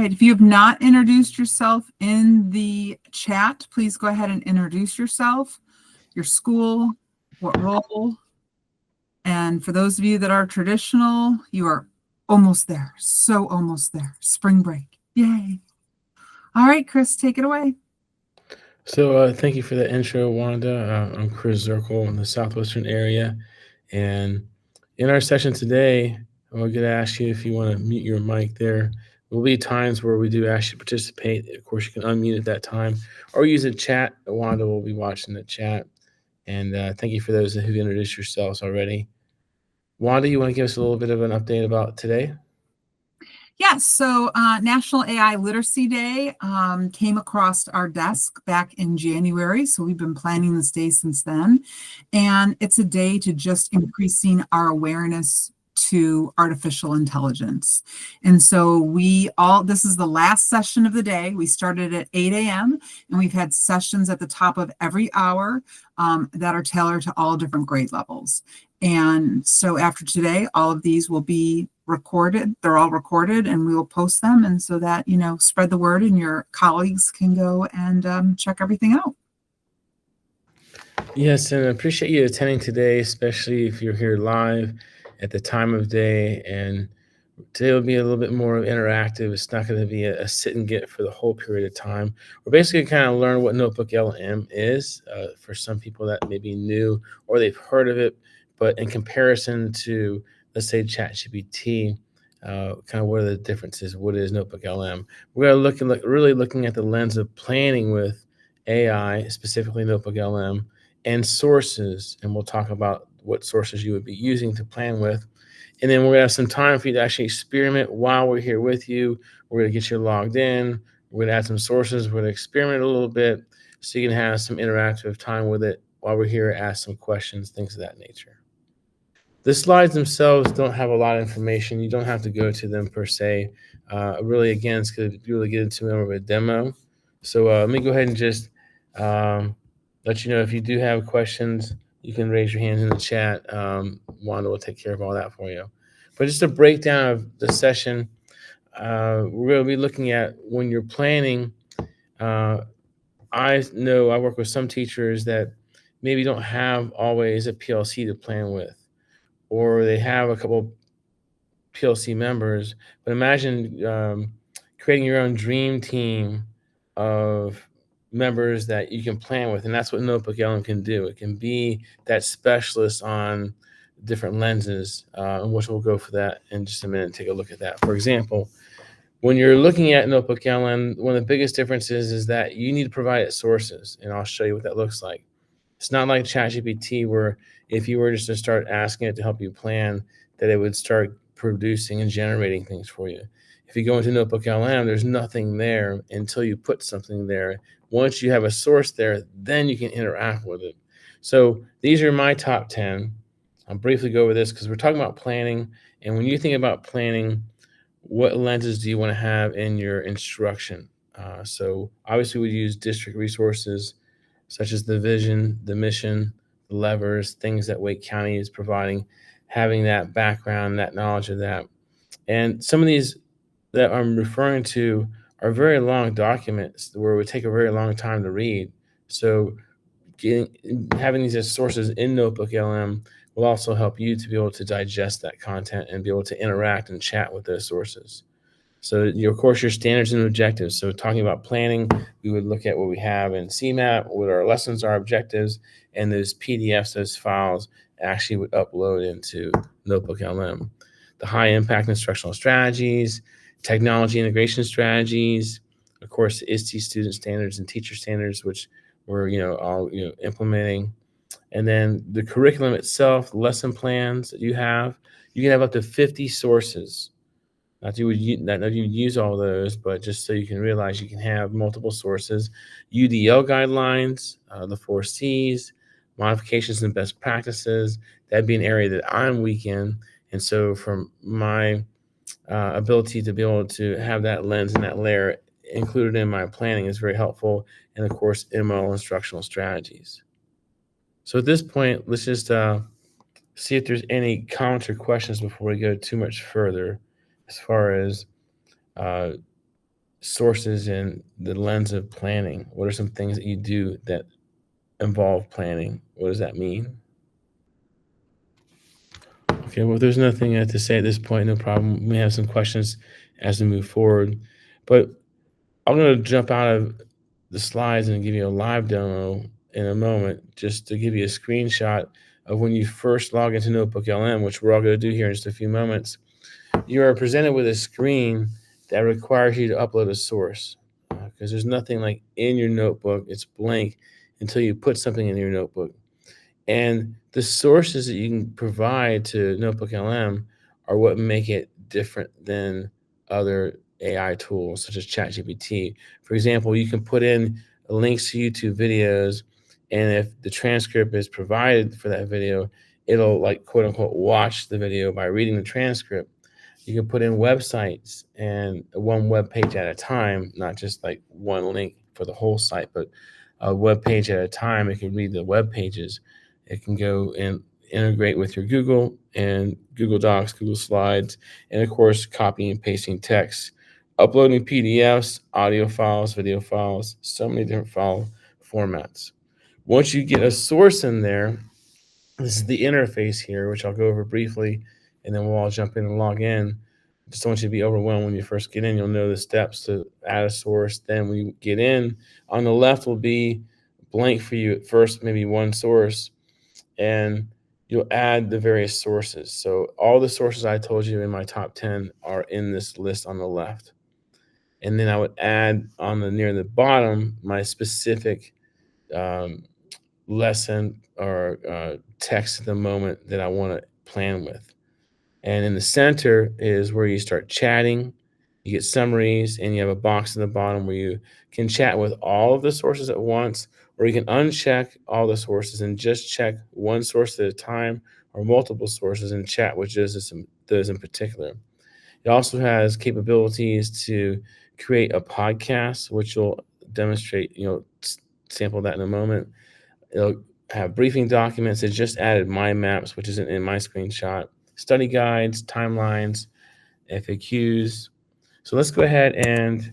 right. If you have not introduced yourself in the chat, please go ahead and introduce yourself, your school, what role. And for those of you that are traditional, you are almost there. So almost there. Spring break. Yay. All right, Chris, take it away. So thank you for the intro, Wanda. I'm Chris Zirkle in the Southwestern area. And in our session today, I'm going to ask you if you want to mute your mic there. There will be times where we do ask you to participate. Of course, you can unmute at that time or use a chat. Wanda will be watching the chat. And thank you for those who've introduced yourselves already. Wanda, you want to give us a little bit of an update about today? Yes, so National AI Literacy Day came across our desk back in January. So we've been planning this day since then. And it's a day to just increasing our awareness to artificial intelligence. And so this is the last session of the day. We started at 8 a.m. and we've had sessions at the top of every hour that are tailored to all different grade levels. And so after today, all of these will be recorded. They're all recorded and we will post them. And so that, spread the word and your colleagues can go and check everything out. Yes, and I appreciate you attending today, especially if you're here live at the time of day. And today will be a little bit more interactive. It's not going to be a sit and get for the whole period of time. We're basically kind of learn what Notebook LM is for some people that may be new or they've heard of it, but in comparison to, let's say, ChatGPT, kind of what are the differences? What is Notebook LM? We're going to really looking at the lens of planning with AI, specifically Notebook LM, and sources. And we'll talk about what sources you would be using to plan with. And then we're going to have some time for you to actually experiment while we're here with you. We're going to get you logged in. We're going to add some sources. We're going to experiment a little bit so you can have some interactive time with it while we're here, ask some questions, things of that nature. The slides themselves don't have a lot of information. You don't have to go to them per se. Really, again, it's going to really get into more of a demo. So let me go ahead and just let you know if you do have questions, you can raise your hands in the chat. Wanda will take care of all that for you. But just a breakdown of the session, we're going to be looking at when you're planning. I know I work with some teachers that maybe don't have always a PLC to plan with, or they have a couple PLC members. But imagine creating your own dream team of members that you can plan with, and that's what Notebook LM can do. It can be that specialist on different lenses, which we'll go for that in just a minute and take a look at that. For example, when you're looking at Notebook LM, one of the biggest differences is that you need to provide sources, and I'll show you what that looks like. It's not like ChatGPT, where if you were just to start asking it to help you plan, that it would start producing and generating things for you. If you go into Notebook LM, there's nothing there until you put something there. Once you have a source there, then you can interact with it. So these are my top 10. I'll briefly go over this because we're talking about planning. And when you think about planning, what lenses do you want to have in your instruction? So obviously we use district resources such as the vision, the mission, the levers, things that Wake County is providing, having that background, that knowledge of that. And some of these that I'm referring to are very long documents where it would take a very long time to read. So having these as sources in Notebook LM will also help you to be able to digest that content and be able to interact and chat with those sources. So, of course, your standards and objectives. So talking about planning, we would look at what we have in CMAP, what our lessons, our objectives, and those PDFs, those files actually would upload into Notebook LM. The high impact instructional strategies, technology integration strategies, of course, ISTE student standards and teacher standards, which we're all implementing. And then the curriculum itself, lesson plans that you can have up to 50 sources. Not that you would use all those, but just so you can realize you can have multiple sources. UDL guidelines, the 4 C's, modifications and best practices. That'd be an area that I'm weak in. And so from my ability to be able to have that lens and that layer included in my planning is very helpful. And of course, ML instructional strategies. So at this point, let's just see if there's any comments or questions before we go too much further as far as sources in the lens of planning? What are some things that you do that involve planning? What does that mean? Okay, well, there's nothing to say at this point. No problem. We may have some questions as we move forward, but I'm going to jump out of the slides and give you a live demo in a moment, just to give you a screenshot of when you first log into Notebook LM, which we're all going to do here in just a few moments. You are presented with a screen that requires you to upload a source, because there's nothing like in your notebook. It's blank until you put something in your notebook. And the sources that you can provide to Notebook LM are what make it different than other AI tools such as ChatGPT. For example, you can put in links to YouTube videos, and if the transcript is provided for that video, it'll like quote unquote watch the video by reading the transcript. You can put in websites and one web page at a time, not just like one link for the whole site, but a web page at a time. It can read the web pages. It can go and integrate with your Google and Google Docs, Google Slides, and of course, copying and pasting text, uploading PDFs, audio files, video files, so many different file formats. Once you get a source in there, this is the interface here, which I'll go over briefly, and then we'll all jump in and log in. Just don't want you to be overwhelmed when you first get in. You'll know the steps to add a source. Then when you get in, on the left will be blank for you at first, maybe one source, and you'll add the various sources. So all the sources I told you in my top 10 are in this list on the left. And then I would add on the near the bottom my specific lesson or text at the moment that I want to plan with. And in the center is where you start chatting. You get summaries, and you have a box in the bottom where you can chat with all of the sources at once, or you can uncheck all the sources and just check one source at a time, or multiple sources and chat with just those in particular. It also has capabilities to create a podcast, which will demonstrate, sample that in a moment. It'll have briefing documents. It just added mind maps, which isn't in my screenshot, study guides, timelines, FAQs. So let's go ahead, and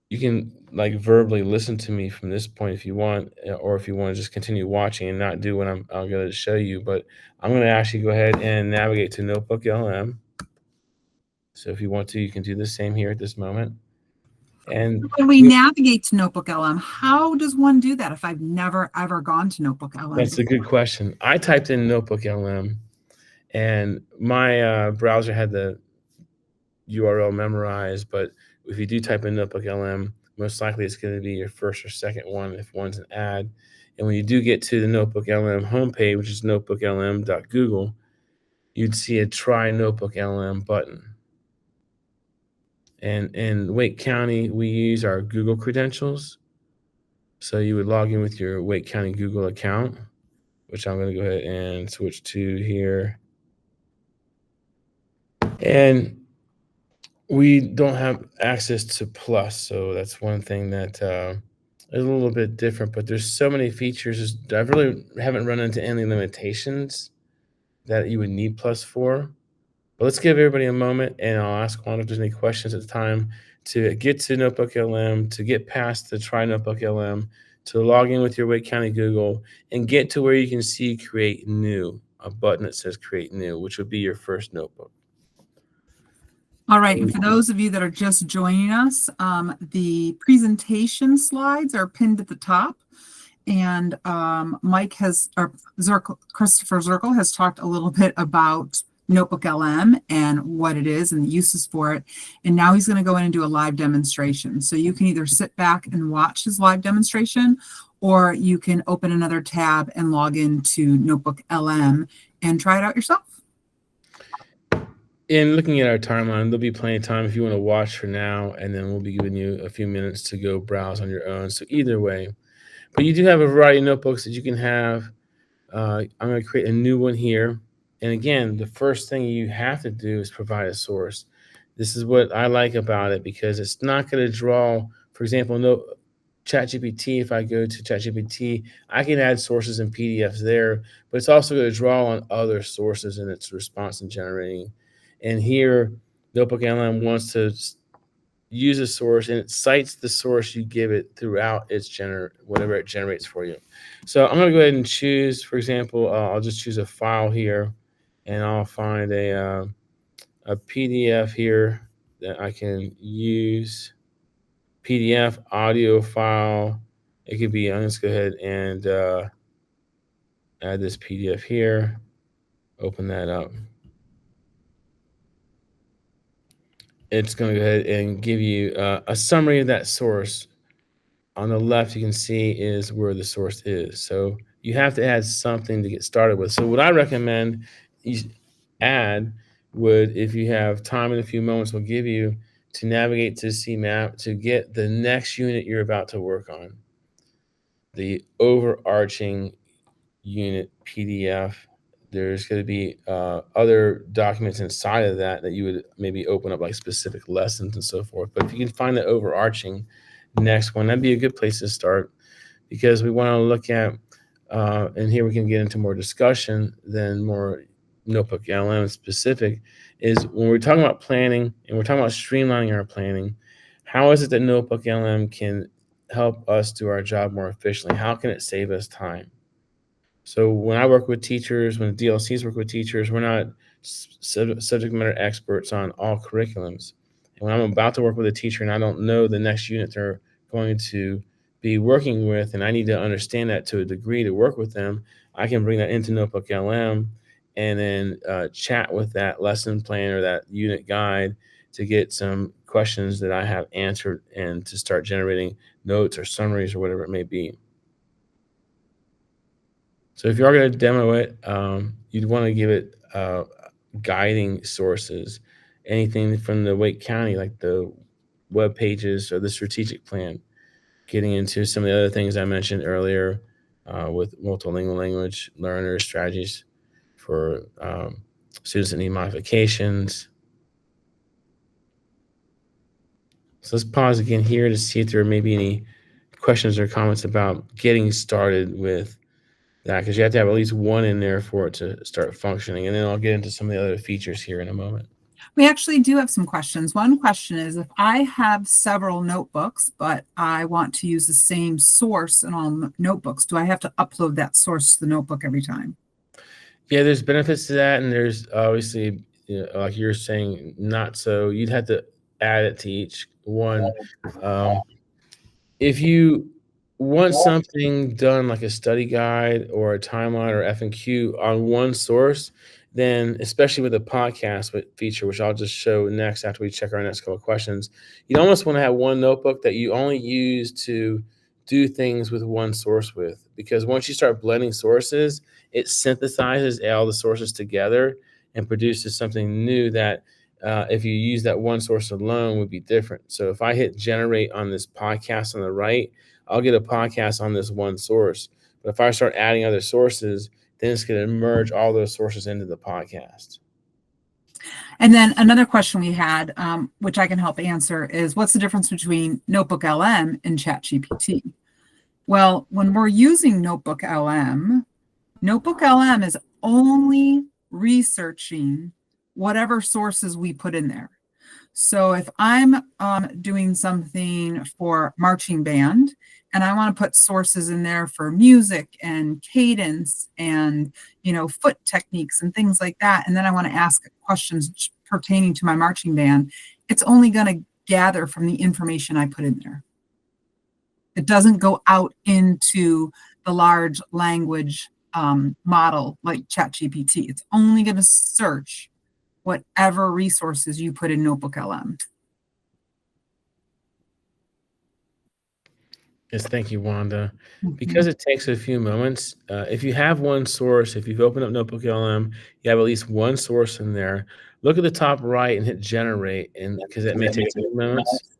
you can like verbally listen to me from this point if you want, or if you want to just continue watching and not do what I'm going to show you. But I'm going to actually go ahead and navigate to Notebook LM. So if you want to, you can do the same here at this moment. And when we navigate to Notebook LM, how does one do that if I've never ever gone to Notebook LM? That's a good question. I typed in Notebook LM, and my browser had the URL memorized, but if you do type in Notebook LM, most likely it's going to be your first or second one if one's an ad. And when you do get to the Notebook LM homepage, which is notebooklm.google, you'd see a Try Notebook LM button. And in Wake County, we use our Google credentials. So you would log in with your Wake County Google account, which I'm going to go ahead and switch to here. And we don't have access to Plus, so that's one thing that is a little bit different. But there's so many features. I really haven't run into any limitations that you would need Plus for. But let's give everybody a moment, and I'll ask Juan if there's any questions at the time to get to Notebook LM, to get past the Try Notebook LM, to log in with your Wake County Google, and get to where you can see Create New, a button that says Create New, which would be your first notebook. All right, and for those of you that are just joining us, the presentation slides are pinned at the top, and Christopher Zirkle has talked a little bit about Notebook LM and what it is and the uses for it, and now he's going to go in and do a live demonstration. So you can either sit back and watch his live demonstration, or you can open another tab and log into Notebook LM and try it out yourself. In looking at our timeline, there'll be plenty of time if you want to watch for now, and then we'll be giving you a few minutes to go browse on your own. So either way, but you do have a variety of notebooks that you can have. I'm going to create a new one here. And again, the first thing you have to do is provide a source. This is what I like about it, because it's not going to draw, for example, ChatGPT. If I go to ChatGPT, I can add sources and PDFs there, but it's also going to draw on other sources in its response and generating. And here, Notebook LM wants to use a source, and it cites the source you give it throughout its whatever it generates for you. So I'm going to go ahead and choose, for example, I'll just choose a file here, and I'll find a PDF here that I can use. PDF audio file. It could be, let's go ahead and add this PDF here. Open that up. It's going to go ahead and give you a summary of that source. On the left, you can see is where the source is. So you have to add something to get started with. So what I recommend you add would, if you have time in a few moments, will give you to navigate to CMAP to get the next unit you're about to work on. The overarching unit PDF. There's going to be other documents inside of that you would maybe open up, like specific lessons and so forth. But if you can find the overarching next one, that'd be a good place to start, because we want to look at, and here we can get into more discussion than more Notebook LM specific, is when we're talking about planning and we're talking about streamlining our planning, how is it that Notebook LM can help us do our job more efficiently? How can it save us time? So when I work with teachers, when DLCs work with teachers, we're not subject matter experts on all curriculums. And when I'm about to work with a teacher and I don't know the next unit they're going to be working with, and I need to understand that to a degree to work with them, I can bring that into Notebook LM and then chat with that lesson plan or that unit guide to get some questions that I have answered and to start generating notes or summaries or whatever it may be. So if you are going to demo it, you'd want to give it guiding sources, anything from the Wake County, like the web pages or the strategic plan, getting into some of the other things I mentioned earlier with multilingual language learners, strategies for students that need modifications. So let's pause again here to see if there may be any questions or comments about getting started with that, because you have to have at least one in there for it to start functioning. And then I'll get into some of the other features here in a moment. We actually do have some questions. One question is, if I have several notebooks, but I want to use the same source in all notebooks, do I have to upload that source to the notebook every time? Yeah, there's benefits to that. And there's obviously, like you're saying, not so. You'd have to add it to each one. If you want something done like a study guide or a timeline or F&Q on one source, then especially with the podcast feature, which I'll just show next after we check our next couple of questions, you almost want to have one notebook that you only use to do things with one source with, because once you start blending sources, it synthesizes all the sources together and produces something new that if you use that one source alone would be different. So if I hit generate on this podcast on the right, I'll get a podcast on this one source. But if I start adding other sources, then it's going to merge all those sources into the podcast. And then another question we had, which I can help answer, is what's the difference between Notebook LM and ChatGPT? Well, when we're using Notebook LM is only researching whatever sources we put in there. So if I'm doing something for marching band and I want to put sources in there for music and cadence and, foot techniques and things like that, and then I want to ask questions pertaining to my marching band, it's only going to gather from the information I put in there. It doesn't go out into the large language model like ChatGPT. It's only going to search whatever resources you put in Notebook LM. Yes, thank you, Wanda. Because it takes a few moments, if you have one source, if you've opened up Notebook LM, you have at least one source in there, look at the top right and hit generate, and because it may take a few moments.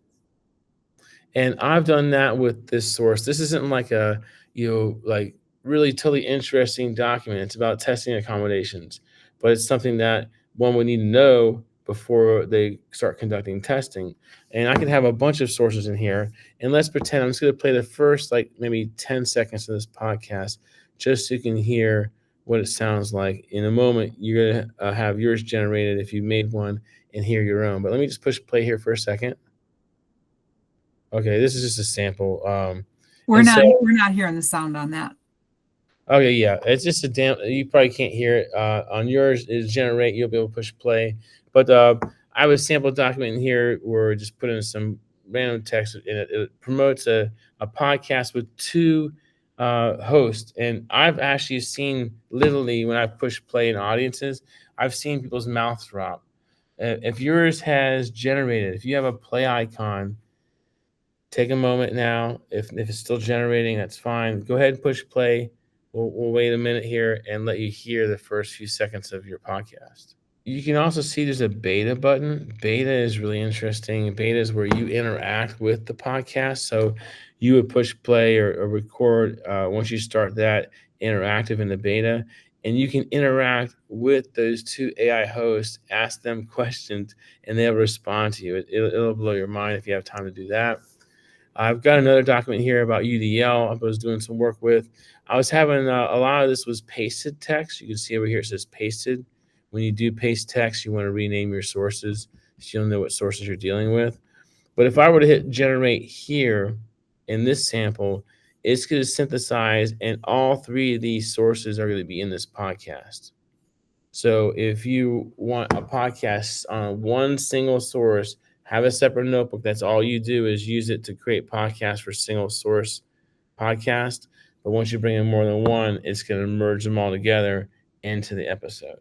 And I've done that with this source. This isn't like a, like really totally interesting document. It's about testing accommodations, but it's something that one would need to know before they start conducting testing. And I can have a bunch of sources in here. And let's pretend I'm just going to play the first, maybe 10 seconds of this podcast, just so you can hear what it sounds like. In a moment, you're going to have yours generated if you made one and hear your own. But let me just push play here for a second. Okay, this is just a sample. We're And not so, we're not hearing the sound on that. okay, yeah, it's just a damn. You probably can't hear it on yours. Is generate. You'll be able to push play. But I have a sample document in here where just put in some random text, and it promotes a podcast with two hosts. And I've actually seen literally when I push play in audiences, I've seen people's mouths drop. If yours has generated, if you have a play icon, take a moment now. If it's still generating, that's fine. Go ahead and push play. We'll wait a minute here and let you hear the first few seconds of your podcast. You can also see there's a beta button. Beta is really interesting. Beta is where you interact with the podcast. So you would push play or record once you start that interactive in the beta. And you can interact with those two AI hosts, ask them questions, and they'll respond to you. It'll blow your mind if you have time to do that. I've got another document here about UDL I was doing some work with. I was having a lot of this was pasted text. You can see over here it says pasted. When you do paste text, you want to rename your sources so you'll know what sources you're dealing with. But if I were to hit generate here in this sample, it's going to synthesize, and all three of these sources are going to be in this podcast. So if you want a podcast on one single source, have a separate notebook. That's all you do is use it to create podcasts for single source podcast. But once you bring in more than one, it's going to merge them all together into the episode.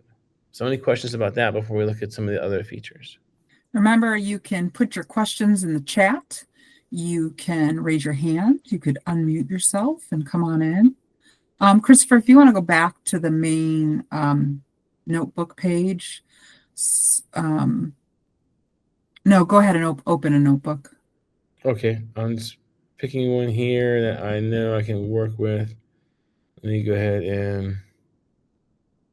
So any questions about that before we look at some of the other features? Remember, you can put your questions in the chat. You can raise your hand. You could unmute yourself and come on in. Christopher, if you want to go back to the main notebook page. No, go ahead and open a notebook. Okay, I'm just picking one here that I know I can work with. Let me go ahead and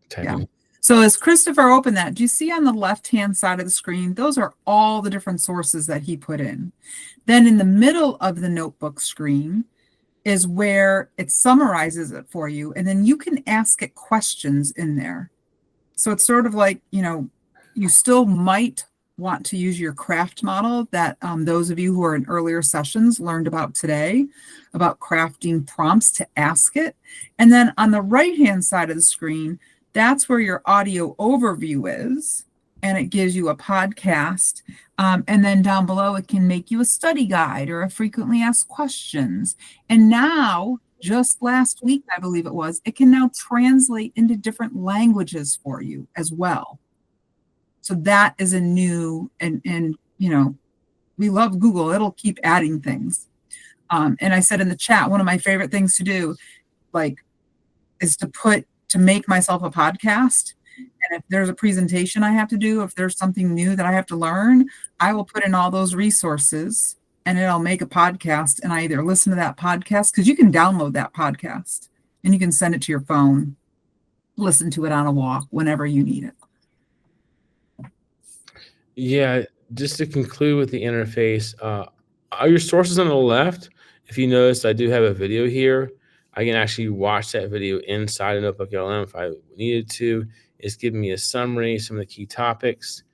type in. So as Christopher opened that, do you see on the left-hand side of the screen, those are all the different sources that he put in. Then in the middle of the notebook screen is where it summarizes it for you, and then you can ask it questions in there. So it's sort of like, you still might want to use your craft model that those of you who are in earlier sessions learned about today, about crafting prompts to ask it. And then on the right-hand side of the screen, that's where your audio overview is, and it gives you a podcast. And then down below, it can make you a study guide or a frequently asked questions. And now, just last week, I believe it was, it can now translate into different languages for you as well. So that is a new, and we love Google. It'll keep adding things. And I said in the chat, one of my favorite things to do, is to make myself a podcast. And if there's a presentation I have to do, if there's something new that I have to learn, I will put in all those resources and it'll make a podcast. And I either listen to that podcast, because you can download that podcast and you can send it to your phone, listen to it on a walk whenever you need it. Yeah, just to conclude with the interface, are your sources on the left? If you notice, I do have a video here. I can actually watch that video inside of Notebook LM if I needed to. It's giving me a summary, some of the key topics.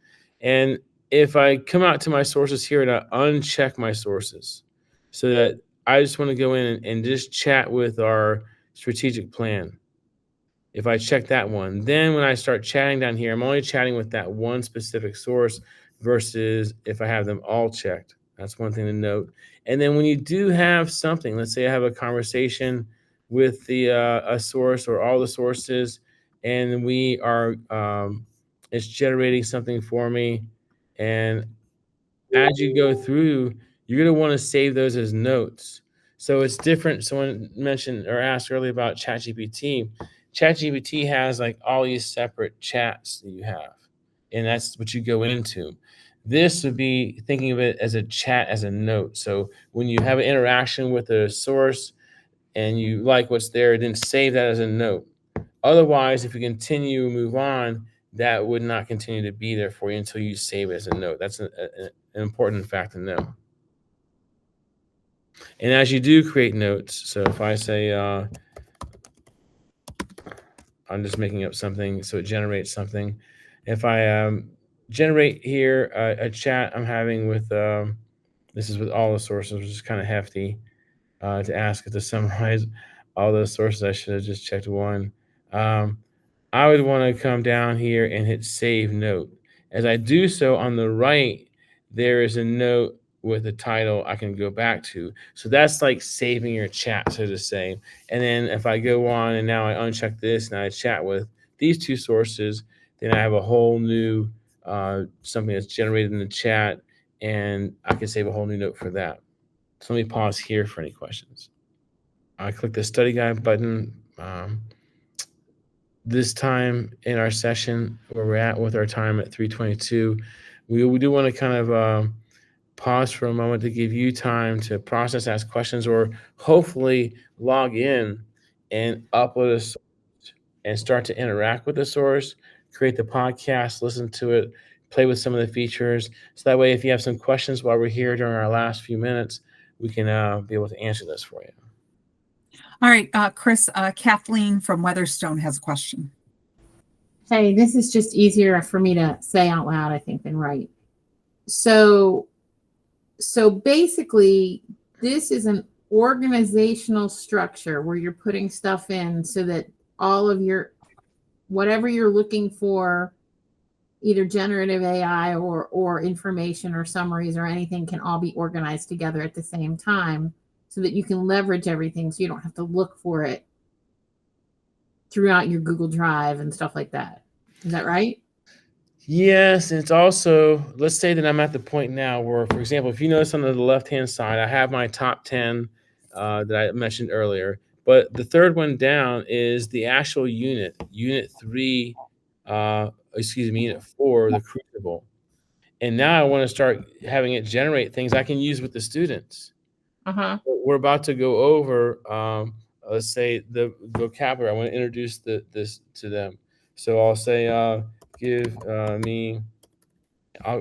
And if I come out to my sources here and I uncheck my sources so that I just want to go in and just chat with our strategic plan. If I check that one, then when I start chatting down here, I'm only chatting with that one specific source versus if I have them all checked. That's one thing to note. And then when you do have something, let's say I have a conversation with a source or all the sources, and we are it's generating something for me. And as you go through, you're going to want to save those as notes. So it's different. Someone mentioned or asked earlier about ChatGPT. ChatGPT has all these separate chats that you have, and that's what you go into. This would be thinking of it as a chat, as a note. So when you have an interaction with a source and you like what's there, then save that as a note. Otherwise, if you continue move on, that would not continue to be there for you until you save it as a note. That's an important fact to know. And as you do create notes, so if I say, I'm just making up something, so it generates something. If I generate here a chat I'm having with This is with all the sources, which is kind of hefty to ask it to summarize all those sources. I should have just checked one. I would want to come down here and hit Save Note. As I do so, on the right, there is a note with the title I can go back to. So that's like saving your chat, so to say. And then if I go on and now I uncheck this and I chat with these two sources, then I have a whole new something that's generated in the chat, and I can save a whole new note for that. So let me pause here for any questions. I click the study guide button. This time in our session where we're at with our time at 3:22, we do want to kind of pause for a moment to give you time to process, ask questions, or hopefully log in and upload a source and start to interact with the source, create the podcast, listen to it, play with some of the features. So that way, if you have some questions while we're here during our last few minutes, we can be able to answer this for you. All right, Chris, Kathleen from Weatherstone has a question. Hey, this is just easier for me to say out loud, I think, than write. So basically, this is an organizational structure where you're putting stuff in so that all of your, whatever you're looking for, either generative AI or information or summaries or anything, can all be organized together at the same time, so that you can leverage everything so you don't have to look for it throughout your Google Drive and stuff like that. Is that right? Yes, it's also, let's say that I'm at the point now where, for example, if you notice on the left-hand side, I have my top 10 that I mentioned earlier, but the third one down is the actual unit 3, unit 4, the Crucible. And now I want to start having it generate things I can use with the students. We're about to go over, let's say, the vocabulary. I want to introduce this to them. So I'll say, I'll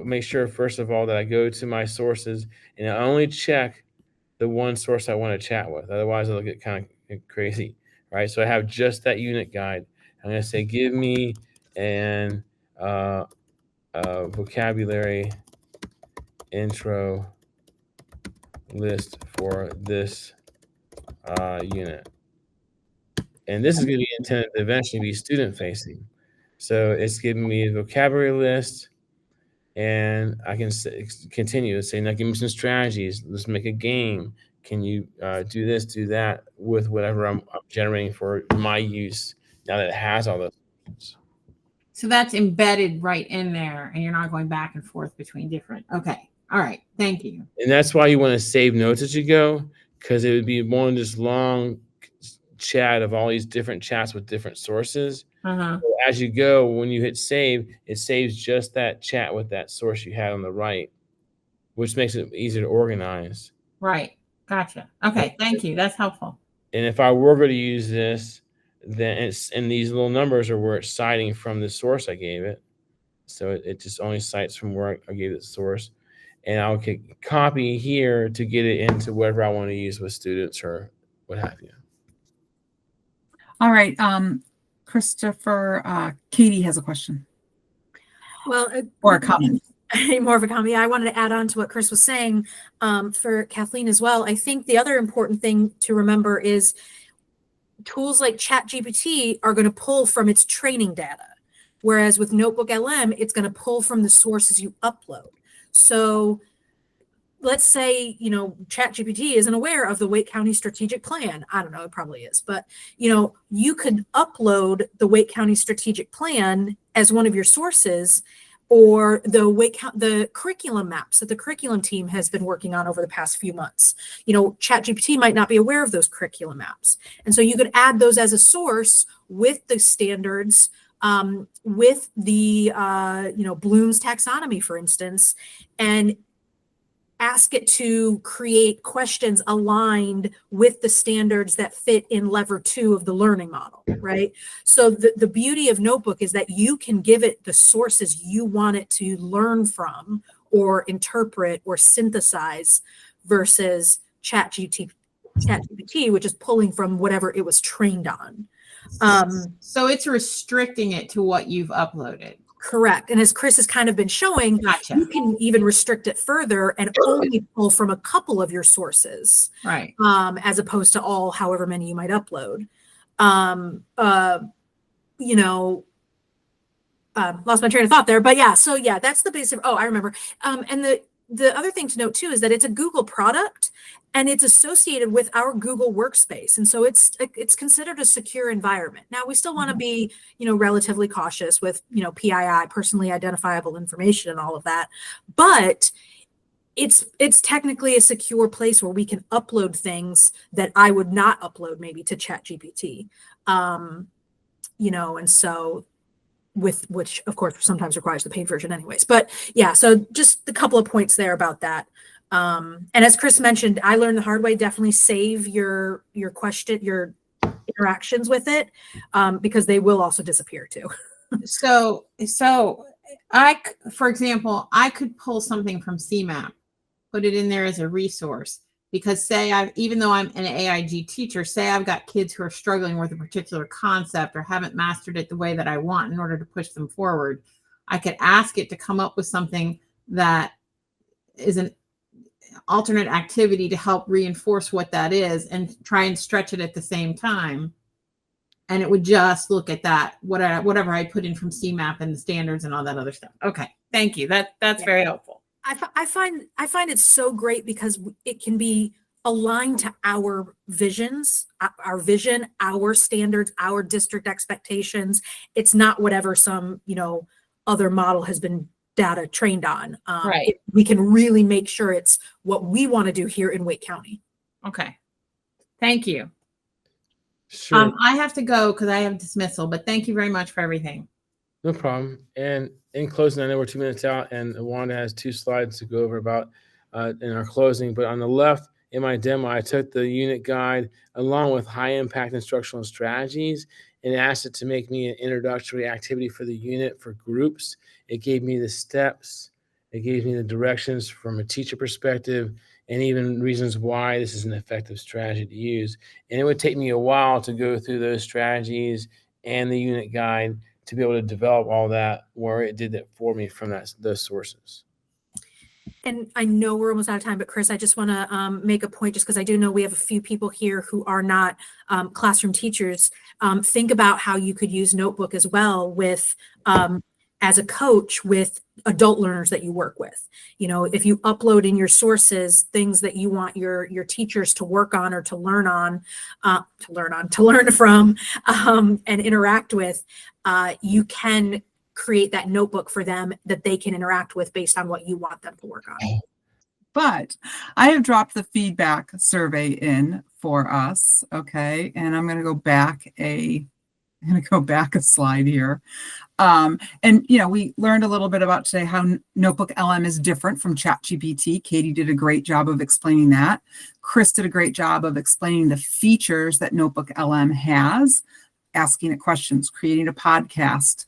make sure, first of all, that I go to my sources and I only check the one source I want to chat with. Otherwise, it'll get kind of crazy, right? So I have just that unit guide. I'm going to say, give me an vocabulary intro list for this unit. And this is going to be intended to eventually be student facing. So it's giving me a vocabulary list, and I can continue to say, now give me some strategies. Let's make a game. Can you do this, do that with whatever I'm generating for my use now that it has all those things. So that's embedded right in there, and you're not going back and forth between different. Okay. All right. Thank you. And that's why you want to save notes as you go, because it would be more than just long chat of all these different chats with different sources. So as you go, when you hit save, it saves just that chat with that source you had on the right, which makes it easier to organize. Right. Gotcha. Okay. Thank you. That's helpful. And if I were going to use this, then it's, and these little numbers are where it's citing from the source I gave it. So it just only cites from where I gave it the source. And I'll copy here to get it into whatever I want to use with students or what have you. All right, Christopher, Katie has a question. Well, or a comment. More of a comment. I wanted to add on to what Chris was saying for Kathleen as well. I think the other important thing to remember is tools like ChatGPT are going to pull from its training data, whereas with Notebook LM, it's going to pull from the sources you upload. So let's say, ChatGPT isn't aware of the Wake County strategic plan. I don't know, it probably is, but you could upload the Wake County strategic plan as one of your sources, or the curriculum maps that the curriculum team has been working on over the past few months. ChatGPT might not be aware of those curriculum maps. And so you could add those as a source with the standards, with the, Bloom's taxonomy, for instance, and ask it to create questions aligned with the standards that fit in lever 2 of the learning model, right? So the beauty of Notebook is that you can give it the sources you want it to learn from or interpret or synthesize versus ChatGPT, which is pulling from whatever it was trained on. So it's restricting it to what you've uploaded. Correct. And as Chris has kind of been showing, Gotcha. you can even restrict it further and only pull from a couple of your sources, Right. as opposed to all, however many you might upload. Lost my train of thought there, but yeah, so yeah, that's the basic. Oh, I remember. And the other thing to note too is that it's a Google product and it's associated with our Google Workspace. And so it's considered a secure environment. Now we still want to be, relatively cautious with, PII, personally identifiable information and all of that. But it's technically a secure place where we can upload things that I would not upload maybe to ChatGPT. And so which of course sometimes requires the paid version anyways. But yeah, so just a couple of points there about that. And as Chris mentioned, I learned the hard way, definitely save your question, your interactions with it, because they will also disappear too. So for example, I could pull something from CMAP, put it in there as a resource, because even though I'm an AIG teacher, say I've got kids who are struggling with a particular concept or haven't mastered it the way that I want in order to push them forward, I could ask it to come up with something that is an alternate activity to help reinforce what that is and try and stretch it at the same time. And it would just look at that, whatever I put in from CMAP and the standards and all that other stuff. Okay, thank you. That's very helpful. I find it so great because it can be aligned to our visions, our vision, our standards, our district expectations. It's not whatever some, other model has been data trained on. Right. We can really make sure it's what we want to do here in Wake County. Okay. Thank you. Sure. I have to go because I have dismissal, but thank you very much for everything. No problem. And in closing, I know we're 2 minutes out, and Wanda has 2 slides to go over about in our closing. But on the left, in my demo, I took the unit guide along with high impact instructional strategies and asked it to make me an introductory activity for the unit for groups. It gave me the steps. It gave me the directions from a teacher perspective and even reasons why this is an effective strategy to use. And it would take me a while to go through those strategies and the unit guide to be able to develop all that, where it did that for me from those sources. And I know we're almost out of time, but Chris, I just want to make a point, just because I do know we have a few people here who are not classroom teachers. Think about how you could use Notebook as well with, as a coach with adult learners that you work with. If you upload in your sources things that you want your teachers to work on or to learn from, and interact with, you can create that notebook for them that they can interact with based on what you want them to work on. But I have dropped the feedback survey in for us. Okay. And I'm going to go back a slide here. And, we learned a little bit about today how Notebook LM is different from ChatGPT. Katie did a great job of explaining that. Chris did a great job of explaining the features that Notebook LM has, asking it questions, creating a podcast,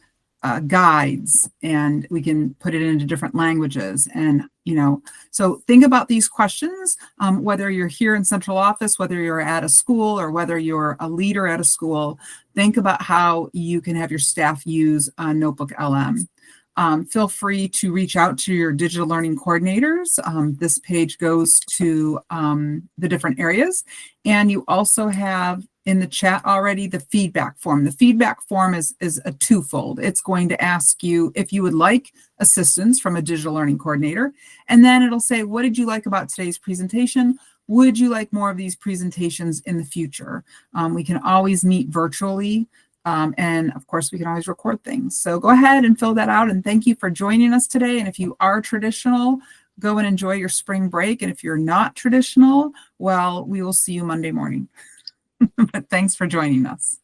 guides, and we can put it into different languages. And, so think about these questions, whether you're here in central office, whether you're at a school, or whether you're a leader at a school, think about how you can have your staff use Notebook LM. Feel free to reach out to your digital learning coordinators. This page goes to the different areas. And you also have in the chat already the feedback form. The feedback form is a twofold. It's going to ask you if you would like assistance from a digital learning coordinator. And then it'll say, what did you like about today's presentation? Would you like more of these presentations in the future? We can always meet virtually. And of course, we can always record things. So go ahead and fill that out. And thank you for joining us today. And if you are traditional, go and enjoy your spring break. And if you're not traditional, well, we will see you Monday morning. But thanks for joining us.